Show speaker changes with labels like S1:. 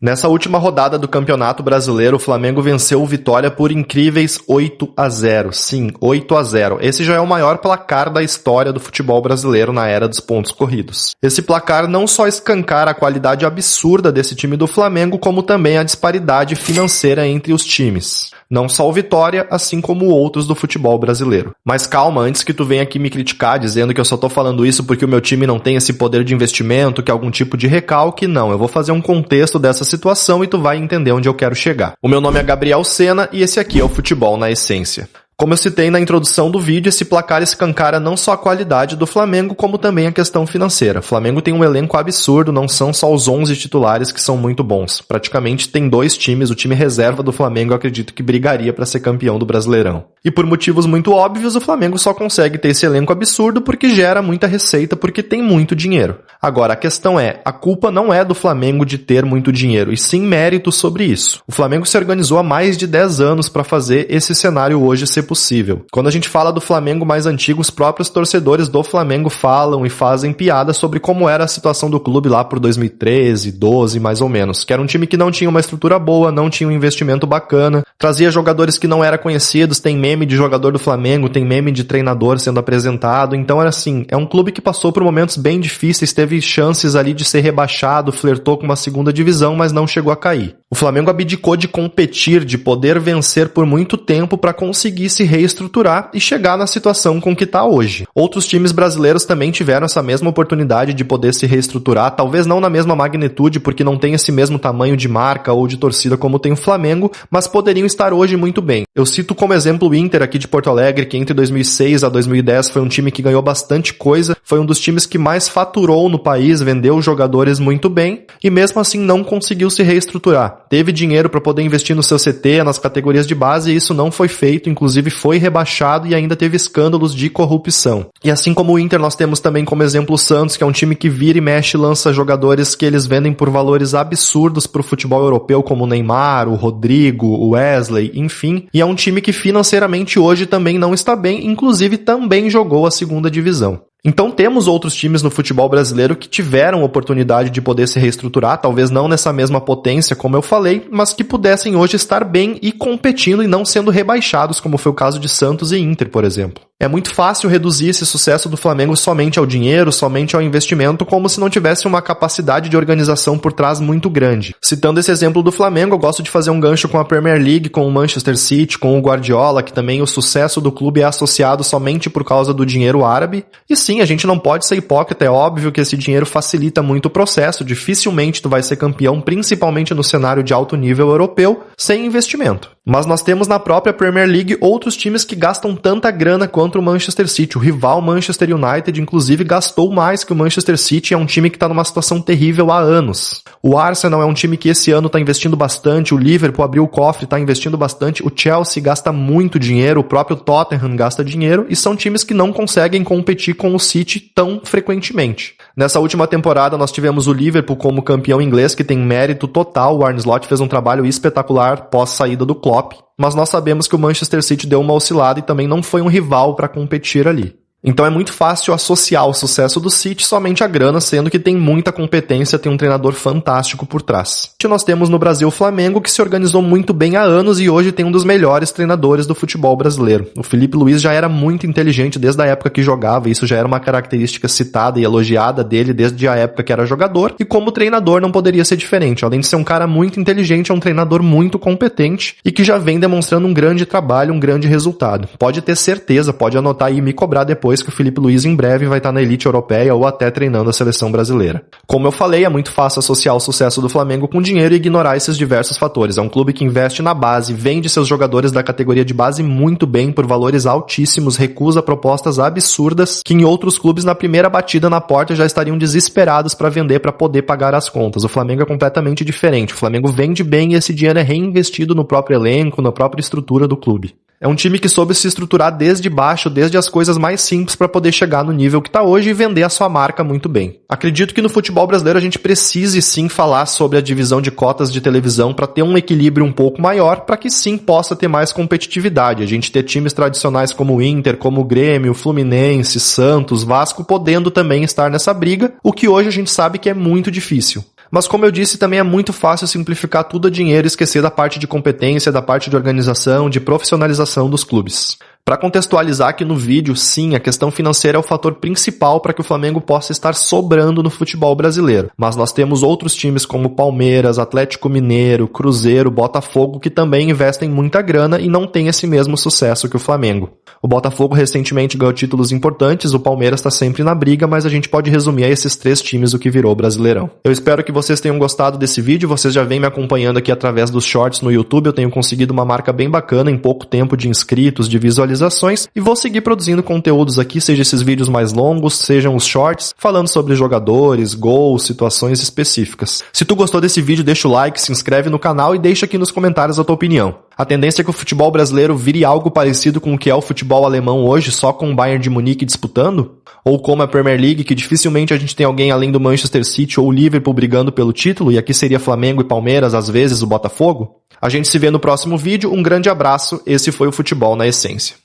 S1: Nessa última rodada do Campeonato Brasileiro, o Flamengo venceu o Vitória por incríveis 8-0. Sim, 8-0. Esse já é o maior placar da história do futebol brasileiro na era dos pontos corridos. Esse placar não só escancara a qualidade absurda desse time do Flamengo, como também a disparidade financeira entre os times. Não só o Vitória, assim como outros do futebol brasileiro. Mas calma, antes que tu venha aqui me criticar dizendo que eu só tô falando isso porque o meu time não tem esse poder de investimento, que é algum tipo de recalque, não. Eu vou fazer um contexto dessa situação e tu vai entender onde eu quero chegar. O meu nome é Gabriel Sena e esse aqui é o Futebol na Essência. Como eu citei na introdução do vídeo, esse placar escancara não só a qualidade do Flamengo, como também a questão financeira. O Flamengo tem um elenco absurdo, não são só os 11 titulares que são muito bons. Praticamente tem 2 times, o time reserva do Flamengo eu acredito que brigaria para ser campeão do Brasileirão. E por motivos muito óbvios, o Flamengo só consegue ter esse elenco absurdo porque gera muita receita, porque tem muito dinheiro. Agora, a questão é, a culpa não é do Flamengo de ter muito dinheiro, e sim mérito sobre isso. O Flamengo se organizou há mais de 10 anos para fazer esse cenário hoje ser possível. Quando a gente fala do Flamengo mais antigo, os próprios torcedores do Flamengo falam e fazem piada sobre como era a situação do clube lá por 2013, 12 mais ou menos, que era um time que não tinha uma estrutura boa, não tinha um investimento bacana, trazia jogadores que não eram conhecidos, tem meme de jogador do Flamengo, tem meme de treinador sendo apresentado, então era assim, é um clube que passou por momentos bem difíceis, teve chances ali de ser rebaixado, flertou com uma segunda divisão, mas não chegou a cair. O Flamengo abdicou de competir, de poder vencer por muito tempo para conseguir se reestruturar e chegar na situação com que está hoje. Outros times brasileiros também tiveram essa mesma oportunidade de poder se reestruturar, talvez não na mesma magnitude, porque não tem esse mesmo tamanho de marca ou de torcida como tem o Flamengo, mas poderiam estar hoje muito bem. Eu cito como exemplo o Inter aqui de Porto Alegre, que entre 2006 a 2010 foi um time que ganhou bastante coisa, foi um dos times que mais faturou no país, vendeu jogadores muito bem e mesmo assim não conseguiu se reestruturar. Teve dinheiro para poder investir no seu CT, nas categorias de base, e isso não foi feito, inclusive foi rebaixado e ainda teve escândalos de corrupção. E assim como o Inter, nós temos também como exemplo o Santos, que é um time que vira e mexe e lança jogadores que eles vendem por valores absurdos para o futebol europeu, como o Neymar, o Rodrigo, o Wesley, enfim. E é um time que financeiramente hoje também não está bem, inclusive também jogou a segunda divisão. Então temos outros times no futebol brasileiro que tiveram oportunidade de poder se reestruturar, talvez não nessa mesma potência como eu falei, mas que pudessem hoje estar bem e competindo e não sendo rebaixados, como foi o caso de Santos e Inter, por exemplo. É muito fácil reduzir esse sucesso do Flamengo somente ao dinheiro, somente ao investimento, como se não tivesse uma capacidade de organização por trás muito grande. Citando esse exemplo do Flamengo, eu gosto de fazer um gancho com a Premier League, com o Manchester City, com o Guardiola, que também o sucesso do clube é associado somente por causa do dinheiro árabe. E sim, a gente não pode ser hipócrita, é óbvio que esse dinheiro facilita muito o processo, dificilmente tu vai ser campeão, principalmente no cenário de alto nível europeu, sem investimento. Mas nós temos na própria Premier League outros times que gastam tanta grana quanto o Manchester City. O rival Manchester United, inclusive, gastou mais que o Manchester City, é um time que está numa situação terrível há anos. O Arsenal é um time que esse ano está investindo bastante, o Liverpool abriu o cofre, está investindo bastante, o Chelsea gasta muito dinheiro, o próprio Tottenham gasta dinheiro, e são times que não conseguem competir com o City tão frequentemente. Nessa última temporada nós tivemos o Liverpool como campeão inglês, que tem mérito total, o Arne Slot fez um trabalho espetacular pós saída do Klopp, mas nós sabemos que o Manchester City deu uma oscilada e também não foi um rival para competir ali. Então é muito fácil associar o sucesso do City somente à grana, sendo que tem muita competência, tem um treinador fantástico por trás. E nós temos no Brasil o Flamengo, que se organizou muito bem há anos e hoje tem um dos melhores treinadores do futebol brasileiro. O Felipe Luiz já era muito inteligente desde a época que jogava, isso já era uma característica citada e elogiada dele desde a época que era jogador, e como treinador não poderia ser diferente. Além de ser um cara muito inteligente, é um treinador muito competente e que já vem demonstrando um grande trabalho, um grande resultado. Pode ter certeza, pode anotar aí e me cobrar depois que o Felipe Luiz em breve vai estar na elite europeia ou até treinando a seleção brasileira. Como eu falei, é muito fácil associar o sucesso do Flamengo com dinheiro e ignorar esses diversos fatores. É um clube que investe na base, vende seus jogadores da categoria de base muito bem por valores altíssimos, recusa propostas absurdas que em outros clubes na primeira batida na porta já estariam desesperados para vender para poder pagar as contas. O Flamengo é completamente diferente. O Flamengo vende bem e esse dinheiro é reinvestido no próprio elenco, na própria estrutura do clube. É um time que soube se estruturar desde baixo, desde as coisas mais simples para poder chegar no nível que está hoje e vender a sua marca muito bem. Acredito que no futebol brasileiro a gente precise sim falar sobre a divisão de cotas de televisão para ter um equilíbrio um pouco maior, para que sim possa ter mais competitividade. A gente ter times tradicionais como o Inter, como o Grêmio, Fluminense, Santos, Vasco, podendo também estar nessa briga, o que hoje a gente sabe que é muito difícil. Mas como eu disse, também é muito fácil simplificar tudo a dinheiro e esquecer da parte de competência, da parte de organização, de profissionalização dos clubes. Para contextualizar aqui no vídeo, sim, a questão financeira é o fator principal para que o Flamengo possa estar sobrando no futebol brasileiro. Mas nós temos outros times como Palmeiras, Atlético Mineiro, Cruzeiro, Botafogo, que também investem muita grana e não têm esse mesmo sucesso que o Flamengo. O Botafogo recentemente ganhou títulos importantes, o Palmeiras está sempre na briga, mas a gente pode resumir a esses 3 times o que virou o Brasileirão. Eu espero que vocês tenham gostado desse vídeo, vocês já vêm me acompanhando aqui através dos shorts no YouTube, eu tenho conseguido uma marca bem bacana em pouco tempo de inscritos, de visualizações, e vou seguir produzindo conteúdos aqui, seja esses vídeos mais longos, sejam os shorts, falando sobre jogadores, gols, situações específicas. Se tu gostou desse vídeo, deixa o like, se inscreve no canal e deixa aqui nos comentários a tua opinião. A tendência é que o futebol brasileiro vire algo parecido com o que é o futebol alemão hoje, só com o Bayern de Munique disputando? Ou como a Premier League, que dificilmente a gente tem alguém além do Manchester City ou o Liverpool brigando pelo título, e aqui seria Flamengo e Palmeiras, às vezes o Botafogo? A gente se vê no próximo vídeo, um grande abraço, esse foi o Futebol na Essência.